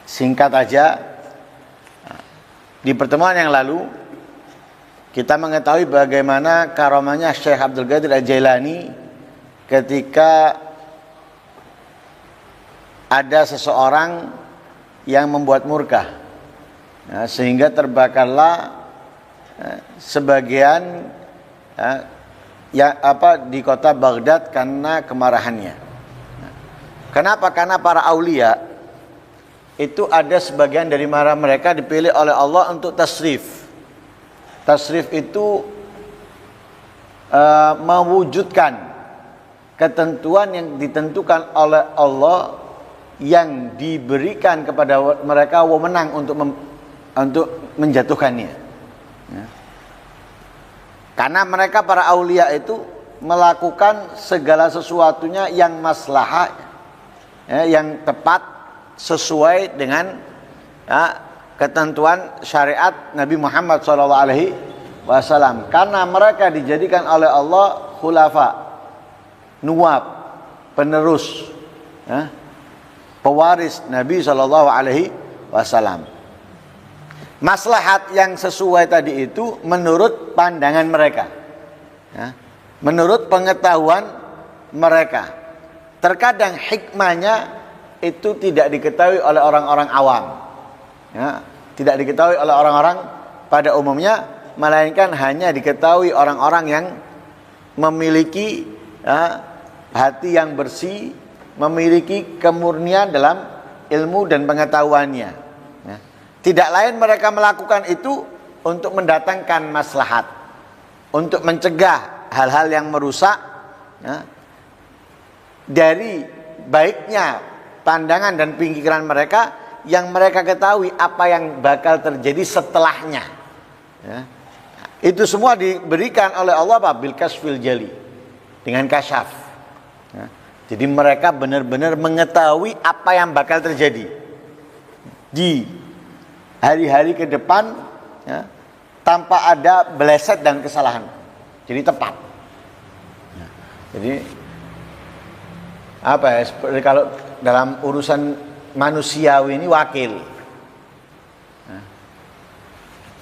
Singkat aja, di pertemuan yang lalu kita mengetahui bagaimana karamahnya Syekh Abdul Qadir Al-Jailani ketika ada seseorang yang membuat murka, sehingga terbakarlah sebagian di kota Baghdad karena kemarahannya. Kenapa? Karena para aulia itu ada sebagian dari mereka dipilih oleh Allah untuk tasrif. Tasrif itu mewujudkan ketentuan yang ditentukan oleh Allah yang diberikan kepada mereka wewenang untuk menjatuhkannya. Ya. Karena mereka para aulia itu melakukan segala sesuatunya yang maslahah, yang tepat sesuai dengan ketentuan syariat Nabi Muhammad SAW. Karena mereka dijadikan oleh Allah khulafa, nuwab, penerus, pewaris Nabi SAW. Maslahat yang sesuai tadi itu menurut pandangan mereka, menurut pengetahuan mereka. Terkadang hikmahnya itu tidak diketahui oleh orang-orang awam, tidak diketahui oleh orang-orang pada umumnya, melainkan hanya diketahui orang-orang yang memiliki hati yang bersih, memiliki kemurnian dalam ilmu dan pengetahuannya. Tidak lain mereka melakukan itu untuk mendatangkan maslahat, untuk mencegah hal-hal yang merusak dari baiknya pandangan dan pikiran mereka, yang mereka ketahui apa yang bakal terjadi setelahnya. Itu semua diberikan oleh Allah bil kasfil jali, dengan kasyaf. Jadi mereka benar-benar mengetahui apa yang bakal terjadi di hari-hari ke depan, tanpa ada beleset dan kesalahan. Jadi tepat. Jadi seperti kalau dalam urusan manusiawi ini wakil.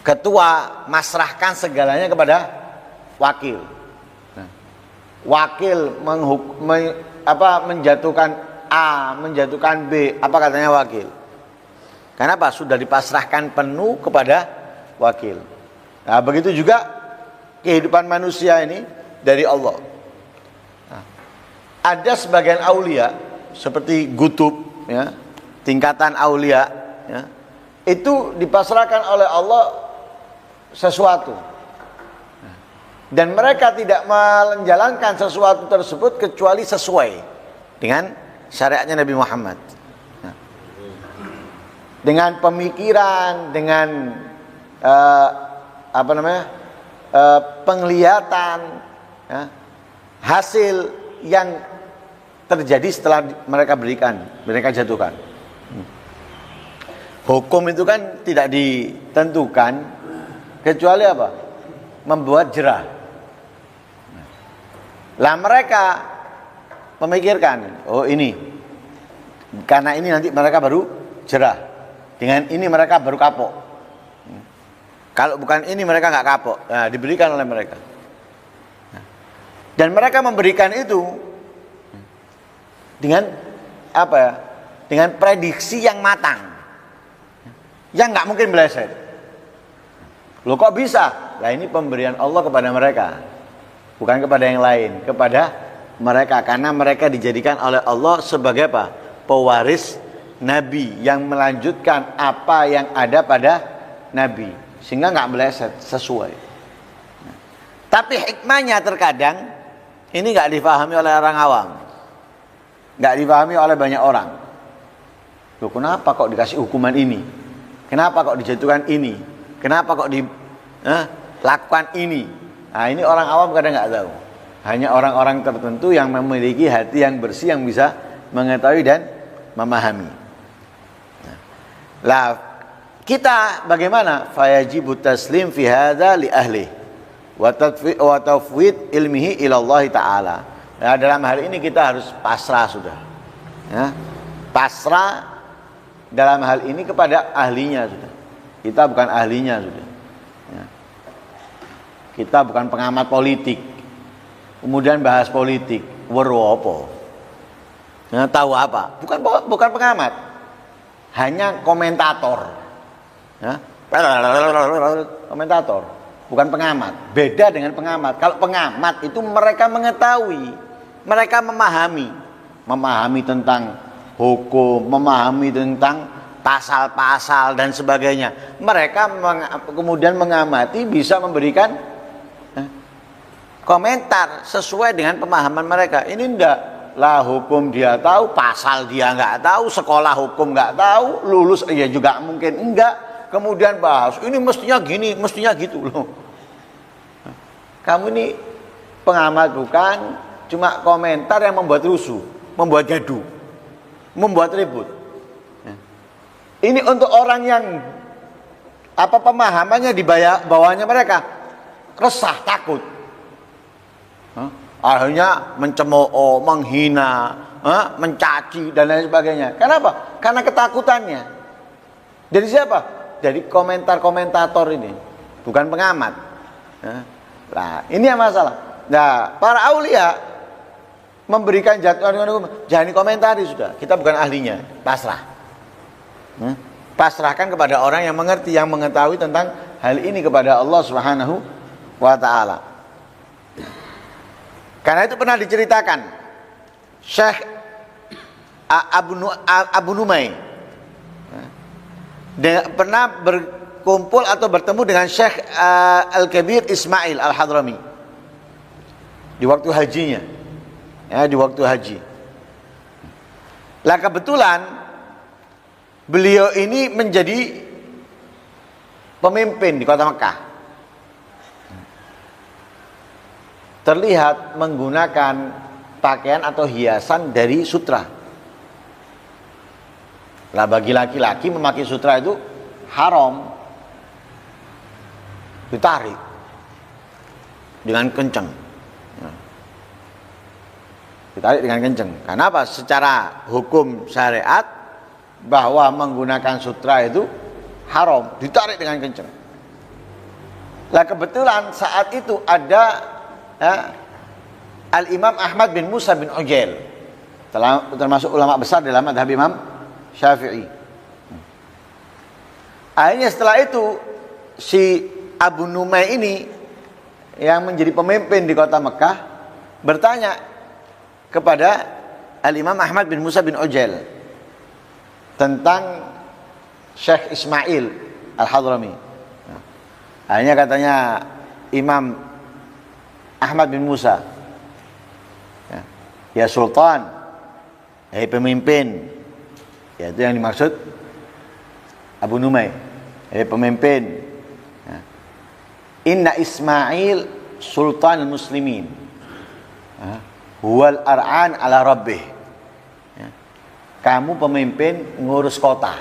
Ketua masrahkan segalanya kepada wakil. Wakil menjatuhkan A, menjatuhkan B, apa katanya wakil? Kenapa? Sudah dipasrahkan penuh kepada wakil. Nah, begitu juga kehidupan manusia ini dari Allah. Ada sebagian aulia seperti Gutub, tingkatan aulia, itu dipasrahkan oleh Allah sesuatu, dan mereka tidak menjalankan sesuatu tersebut kecuali sesuai dengan syariatnya Nabi Muhammad. Dengan pemikiran, dengan penglihatan, hasil yang terjadi setelah mereka jatuhkan. Hukum itu kan tidak ditentukan kecuali apa? Membuat jerah. Lah mereka memikirkan, oh ini, karena ini nanti mereka baru jerah. Dengan ini mereka baru kapok. Kalau bukan ini mereka nggak kapok. Nah, diberikan oleh mereka. Dan mereka memberikan itu dengan dengan prediksi yang matang, yang nggak mungkin meleset. Loh kok bisa? Nah ini pemberian Allah kepada mereka, bukan kepada yang lain, kepada mereka, karena mereka dijadikan oleh Allah sebagai apa? Pewaris Nabi yang melanjutkan apa yang ada pada Nabi, sehingga nggak meleset, sesuai. Tapi hikmahnya terkadang ini nggak difahami oleh orang awam, nggak difahami oleh banyak orang. Loh, kenapa kok dikasih hukuman ini? Kenapa kok dijatuhkan ini? Kenapa kok lakukan ini? Nah ini orang awam kadang nggak tahu. Hanya orang-orang tertentu yang memiliki hati yang bersih yang bisa mengetahui dan memahami. Lah kita bagaimana? Fayajibu taslim fi hadza li ahli wa tafwid ilmihi ila Allah taala. Nah, dalam hal ini kita harus pasrah sudah. Pasrah dalam hal ini kepada ahlinya sudah. Kita bukan ahlinya sudah. Ya. Kita bukan pengamat politik. Kemudian bahas politik, weruh apa? Ya, tahu apa? Bukan pengamat. Hanya komentator. Ya. Komentator, bukan pengamat. Beda dengan pengamat. Kalau pengamat itu mereka mengetahui, mereka memahami tentang hukum, memahami tentang pasal-pasal dan sebagainya. Mereka kemudian mengamati, bisa memberikan komentar sesuai dengan pemahaman mereka. Ini enggak lah, hukum dia tahu, pasal dia enggak tahu, sekolah hukum enggak tahu, lulus iya juga mungkin enggak. Kemudian bahas, ini mestinya gini, mestinya gitu loh. Kamu ini pengamat bukan, cuma komentar yang membuat rusuh, membuat gaduh, membuat ribut. Ini untuk orang yang pemahamannya di bawahnya mereka resah, takut. Akhirnya mencemooh, menghina, mencaci dan lain sebagainya. Kenapa? Karena ketakutannya. Dari siapa? Dari komentator ini, bukan pengamat. Nah, ini yang masalah. Nah, para aulia memberikan jadwal, jangan dikomentari sudah. Kita bukan ahlinya, pasrah. Pasrahkan kepada orang yang mengerti, yang mengetahui tentang hal ini kepada Allah Subhanahu wa ta'ala. Karena itu pernah diceritakan Syekh Abu Numay pernah berkumpul atau bertemu dengan Syekh Al-Kabir Ismail Al-Hadrami di waktu hajinya, ya, di waktu haji. Lah kebetulan beliau ini menjadi pemimpin di kota Mekah. Terlihat menggunakan pakaian atau hiasan dari sutra. Lah bagi laki-laki memakai sutra itu haram, ditarik dengan kencang. Ditarik dengan kencang. Karena apa? Secara hukum syariat bahwa menggunakan sutra itu haram, ditarik dengan kencang. Lah kebetulan saat itu ada Al-Imam Ahmad bin Musa bin Ujail, termasuk ulama besar dalam madhab Imam Syafi'i. Akhirnya setelah itu si Abu Numay ini yang menjadi pemimpin di kota Mekah bertanya kepada Al-Imam Ahmad bin Musa bin Ujail tentang Syekh Ismail Al-Hadrami. Akhirnya katanya Imam Ahmad bin Musa, ya Sultan, ya pemimpin, ya itu yang dimaksud Abu Numay, ya pemimpin. Inna Ismail Sultan Muslimin, huwal ar'an ala rabbih. Kamu pemimpin ngurus kota,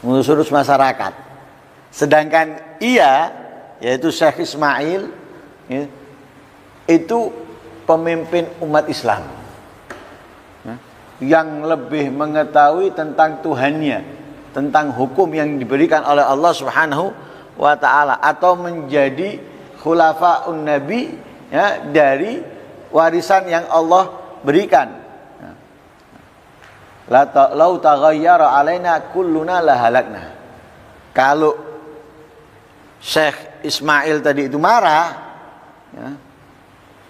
ngurus masyarakat. Sedangkan ia, yaitu Syekh Ismail, ya, itu pemimpin umat Islam yang lebih mengetahui tentang Tuhannya, tentang hukum yang diberikan oleh Allah Subhanahu wa ta'ala, atau menjadi khulafaun nabi, ya, dari warisan yang Allah berikan. Lau taghayyara alaina kulluna lahalakna. Kalau Syekh Ismail tadi itu marah, ya,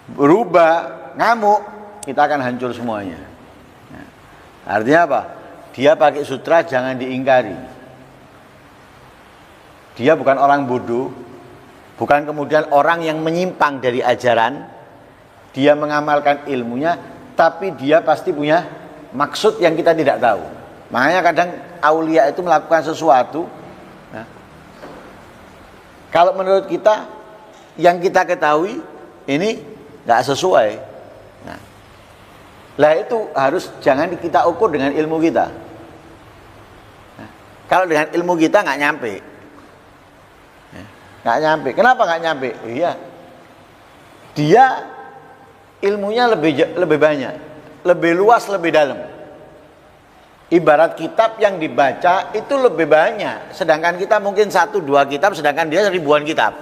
berubah, ngamuk, kita akan hancur semuanya. Artinya apa? Dia pakai sutra jangan diingkari. Dia bukan orang bodoh, bukan kemudian orang yang menyimpang dari ajaran. Dia mengamalkan ilmunya, tapi dia pasti punya maksud yang kita tidak tahu. Makanya kadang aulia itu melakukan sesuatu, nah, kalau menurut kita yang kita ketahui ini nggak sesuai. Nah, lah itu harus jangan kita ukur dengan ilmu kita. Nah, kalau dengan ilmu kita nggak nyampe, nggak nyampe. Kenapa nggak nyampe? Iya, dia ilmunya lebih banyak, lebih luas, lebih dalam. Ibarat kitab yang dibaca itu lebih banyak, sedangkan kita mungkin 1-2 kitab, sedangkan dia ribuan kitab.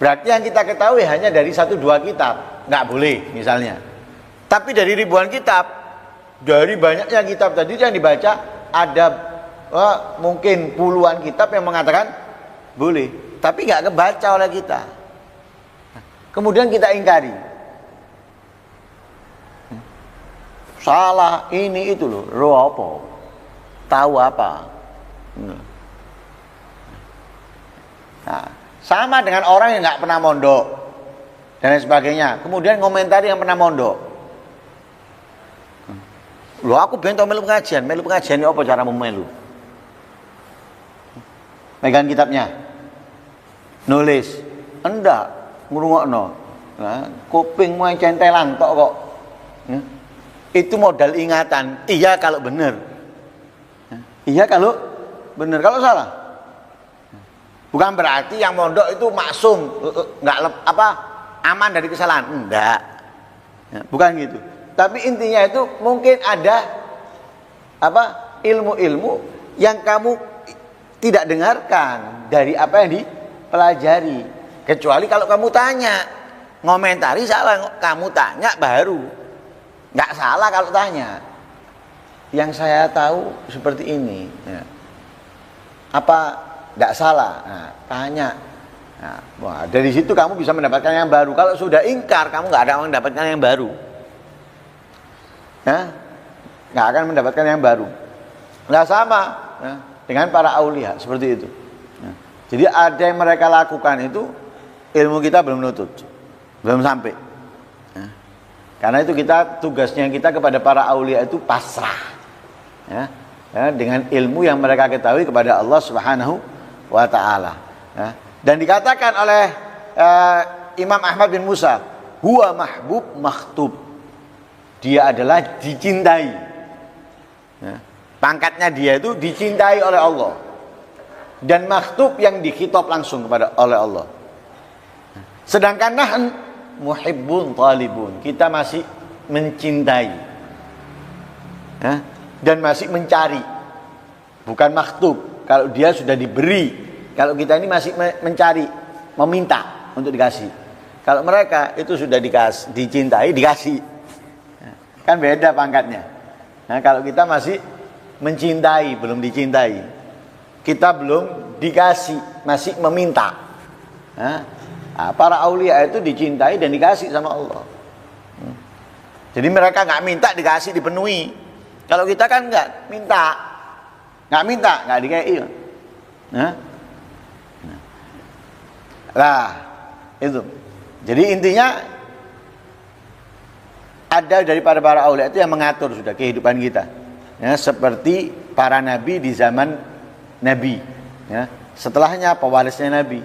Berarti yang kita ketahui hanya dari 1-2 kitab, nggak boleh misalnya. Tapi dari ribuan kitab, dari banyaknya kitab tadi yang dibaca, ada mungkin puluhan kitab yang mengatakan boleh, tapi nggak kebaca oleh kita. Kemudian kita ingkari. Salah ini itu loh, roh apa? Tahu apa? Nah, sama dengan orang yang nggak pernah mondok dan lain sebagainya. Kemudian komentari yang pernah mondok. Loh aku bento melu pengajian ini apa caramu melu? Megang kitabnya, nulis, enggak, ngurungokno. Nah, kuping mau centelan tok kok. Itu modal ingatan. Iya kalau benar. Iya kalau benar. Kalau salah, bukan berarti yang mondok itu maksum, nggak aman dari kesalahan. Enggak, bukan gitu. Tapi intinya itu mungkin ada ilmu-ilmu yang kamu tidak dengarkan dari apa yang dipelajari. Kecuali kalau kamu tanya, ngomentari salah, kamu tanya baru. Nggak salah kalau tanya. Yang saya tahu seperti ini. Ya. Apa nggak salah? Nah, tanya. Nah, wah, dari situ kamu bisa mendapatkan yang baru. Kalau sudah ingkar, kamu nggak akan mendapatkan yang baru. Ya? Nggak akan mendapatkan yang baru. Nggak sama ya, dengan para aulia seperti itu. Ya. Jadi ada yang mereka lakukan itu ilmu kita belum nutut, belum sampai. Karena itu tugasnya kita kepada para aulia itu pasrah, ya, dengan ilmu yang mereka ketahui kepada Allah Subhanahu wa Ta'ala. Ya. Dan dikatakan oleh Imam Ahmad bin Musa, huwa mahbub makhtub, dia adalah dicintai. Ya. Pangkatnya dia itu dicintai oleh Allah, dan makhtub yang dikhitab langsung oleh Allah. Sedangkan nahn muhibbun talibun, kita masih mencintai ya, dan masih mencari, bukan makhtub. Kalau dia sudah diberi, kalau kita ini masih mencari, meminta untuk dikasih. Kalau mereka itu sudah dicintai, dikasih, kan beda pangkatnya. Nah, kalau kita masih mencintai, belum dicintai, kita belum dikasih, masih meminta. Nah, para aulia itu dicintai dan dikasih sama Allah. Jadi mereka nggak minta dikasih, dipenuhi. Kalau kita kan nggak minta, nggak dikasih. Nah, itu. Jadi intinya ada daripada para aulia itu yang mengatur sudah kehidupan kita. Ya, seperti para nabi di zaman Nabi. Ya, setelahnya pewarisnya Nabi.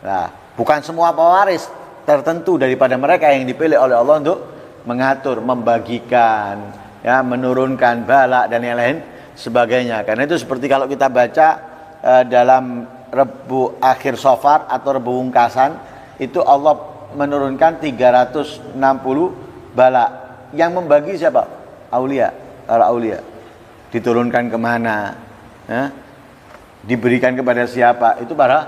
Nah, bukan semua pewaris, tertentu daripada mereka yang dipilih oleh Allah untuk mengatur, membagikan, ya, menurunkan bala dan yang lain sebagainya. Karena itu seperti kalau kita baca dalam Rebu akhir Safar atau Rebu Ungkasan, itu Allah menurunkan 360 bala. Yang membagi siapa? Aulia, para aulia. Diturunkan kemana? Ya? Diberikan kepada siapa? Itu para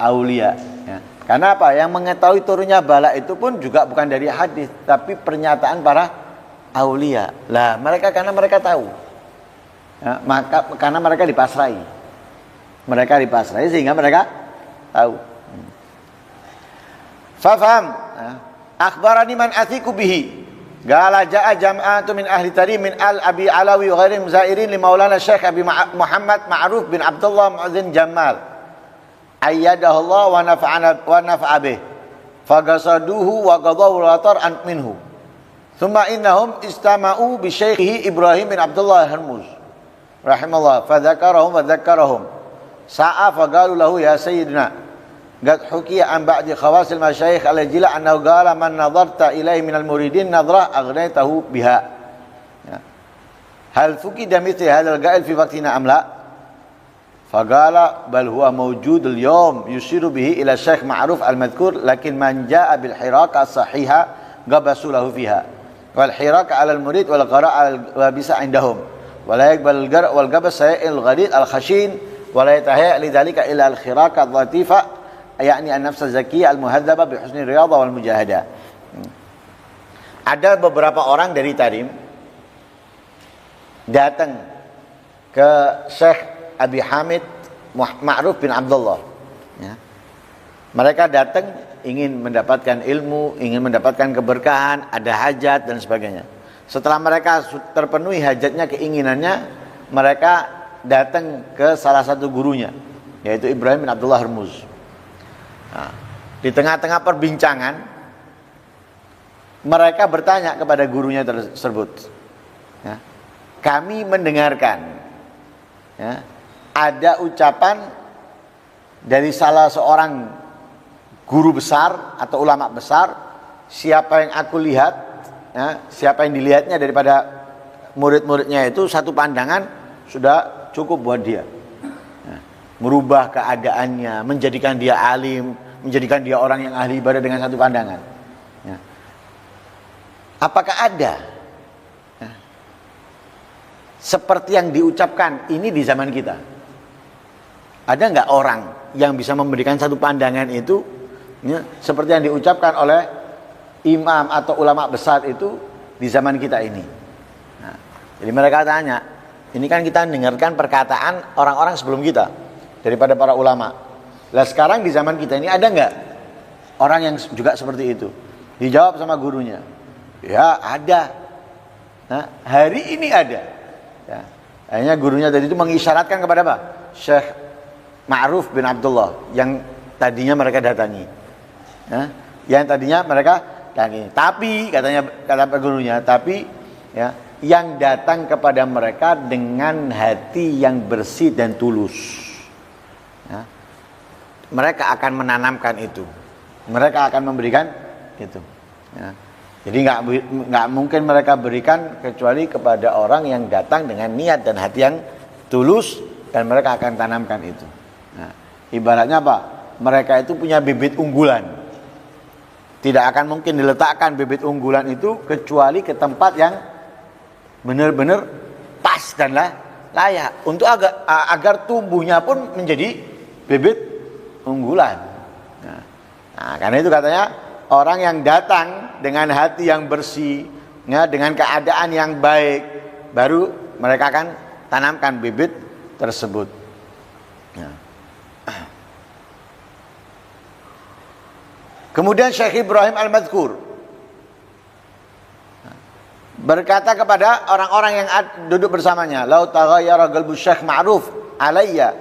aulia. Ya. Karena apa? Yang mengetahui turunnya bala itu pun juga bukan dari hadis, tapi pernyataan para aulia. Lah, karena mereka tahu. Ya, karena mereka dipasrai. Mereka dipasrai sehingga mereka tahu. Fafham. Ya. Akhbarani man athiku bihi. Qala jaa jam'atu min ahli tari min al-Abi Alawi wa ghairihim zairin li Maulana Syekh Abi Muhammad Ma'ruf bin Abdullah Mu'adzin Jamal. Ayyadahullah wa nafa'a bih. Fagasaduhu wa qadahu latar an minhu. Thumma innahum istama'u bi Syekhihi Ibrahim bin Abdullah Harmuz. Rahimallah. Fadzakarahum. Sa'a faqalu lahu ya sayyidina. Qad hukiya an ba'di khawasil masyayikh al-jila annahu qala man nadarta ilaihi minal muridin nadrah aghnaytahu biha. Ya. Hal fuqida mithli hadzal qa'il fi waqtina am la? Faqala bal huwa mawjud al-yawm yushiru bihi ila Syekh Ma'ruf al-madhkur lakin man jaa'a bil hiraka sahiha qabasu lahu fiha. Wal hiraka 'ala al-murid wal qara'a al-wabisa 'indahum. Wala yaqbal al-gar' wal gabas sa'il ghadid al-khashin wala yatahya lidzalika illa al-khiraka al-latifa yakni an-nafs az-zakiyah al-muhadzaba bi husni riyadhah wal mujahadah. Ada beberapa orang dari Tarim datang ke Syekh Abi Hamid Ma'ruf bin Abdullah, ya. Mereka datang ingin mendapatkan ilmu, ingin mendapatkan keberkahan, ada hajat dan sebagainya. Setelah mereka terpenuhi hajatnya, keinginannya, mereka datang ke salah satu gurunya, yaitu Ibrahim bin Abdullah Hurmuz. Nah, di tengah-tengah perbincangan, mereka bertanya kepada gurunya tersebut, ya, kami mendengarkan, ya, ada ucapan dari salah seorang guru besar atau ulama besar, siapa yang aku lihat, ya, siapa yang dilihatnya daripada murid-muridnya itu satu pandangan sudah cukup buat dia, ya, merubah keadaannya, menjadikan dia alim, menjadikan dia orang yang ahli ibadah dengan satu pandangan, ya. Apakah ada, ya, seperti yang diucapkan ini di zaman kita? Ada nggak orang yang bisa memberikan satu pandangan itu, ya, seperti yang diucapkan oleh imam atau ulama besar itu di zaman kita ini? Nah, jadi mereka tanya, ini kan kita dengarkan perkataan orang-orang sebelum kita daripada para ulama. Lah sekarang di zaman kita ini ada nggak orang yang juga seperti itu? Dijawab sama gurunya, ya ada. Nah, hari ini ada. Ya. Akhirnya gurunya tadi itu mengisyaratkan kepada apa? Syekh Ma'ruf bin Abdullah yang tadinya mereka datangi, ya, yang tadinya mereka datangi. Tapi katanya, kata gurunya, tapi, ya, yang datang kepada mereka dengan hati yang bersih dan tulus, ya, mereka akan menanamkan itu, mereka akan memberikan itu, ya. Jadi nggak mungkin mereka berikan kecuali kepada orang yang datang dengan niat dan hati yang tulus, dan mereka akan tanamkan itu. Nah, ibaratnya apa? Mereka itu punya bibit unggulan. Tidak akan mungkin diletakkan bibit unggulan itu kecuali ke tempat yang benar-benar pas dan layak untuk agar tumbuhnya pun menjadi bibit unggulan. Nah, karena itu katanya orang yang datang dengan hati yang bersih, ya, dengan keadaan yang baik, baru mereka akan tanamkan bibit tersebut. Ya. Kemudian Syekh Ibrahim Al-Madhkur berkata kepada orang-orang yang duduk bersamanya, "Lau taghayyara qalbu Syekh Ma'ruf alayya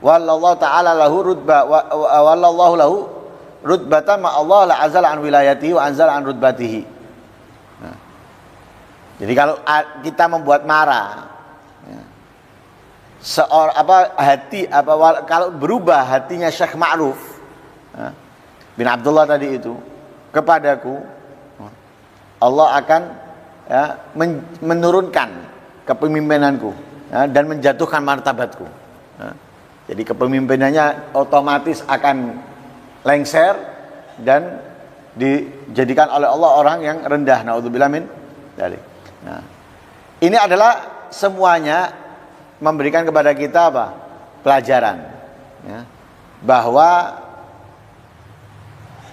wallahu ta'ala lahu rutbah wallahu lahu rutbatan ma Allah la azala an wilayatihi wa anzala an rutbatihi." Nah, jadi kalau kita membuat marah, ya, kalau berubah hatinya Syekh Ma'ruf, ya, bin Abdullah tadi itu kepadaku, Allah akan, ya, menurunkan kepemimpinanku, ya, dan menjatuhkan martabatku, ya. Jadi kepemimpinannya otomatis akan lengser dan dijadikan oleh Allah orang yang rendah. Naudzubillah min dzalik. Nah, ini adalah semuanya memberikan kepada kita apa? Pelajaran, ya, bahwa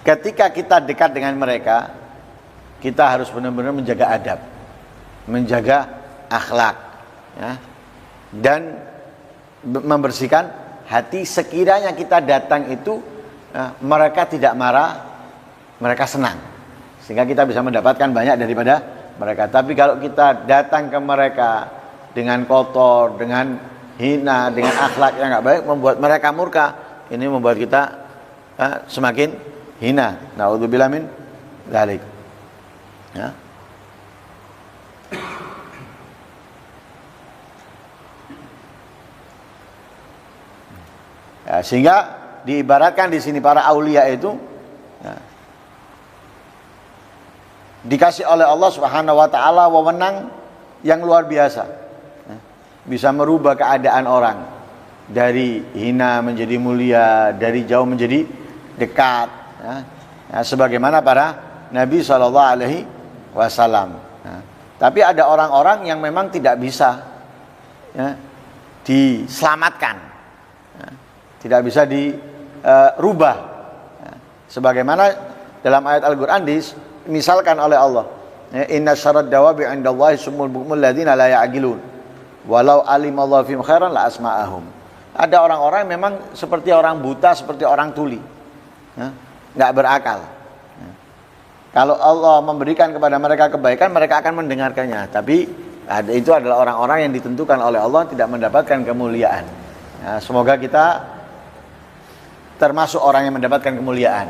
ketika kita dekat dengan mereka, kita harus benar-benar menjaga adab, menjaga akhlak, ya, dan membersihkan hati. Sekiranya kita datang itu, ya, mereka tidak marah, mereka senang, sehingga kita bisa mendapatkan banyak daripada mereka. Tapi kalau kita datang ke mereka dengan kotor, dengan hina, dengan akhlak yang nggak baik, membuat mereka murka, ini membuat kita semakin hina. Naudzubillah min dzalik. Ya. Ya, sehingga diibaratkan di sini para aulia itu, ya, dikasih oleh Allah Subhanahu wa taala wewenang yang luar biasa, ya, bisa merubah keadaan orang dari hina menjadi mulia, dari jauh menjadi dekat, ya. Ya, sebagaimana para Nabi SAW, ya. Tapi ada orang-orang yang memang tidak bisa, ya, diselamatkan, ya, tidak bisa dirubah, ya. Sebagaimana dalam ayat Al-Quran misalkan oleh Allah, ya, inna syarad dawabi indallahi sumul bukmul ladzina la ya'qilun walau alimallahu fihim khairan la asma'ahum. Ada orang-orang memang seperti orang buta, seperti orang tuli, ya, nggak berakal. Kalau Allah memberikan kepada mereka kebaikan, mereka akan mendengarkannya. Tapi itu adalah orang-orang yang ditentukan oleh Allah tidak mendapatkan kemuliaan. Ya, semoga kita termasuk orang yang mendapatkan kemuliaan,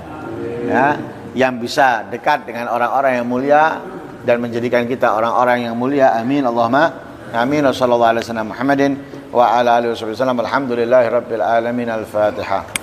ya, yang bisa dekat dengan orang-orang yang mulia dan menjadikan kita orang-orang yang mulia. Amin Allahumma amin. Wassallallahu alaihi wasallam Muhammadin wa ala alihi wasallam. Alhamdulillahirabbil alamin. Al-Fatihah.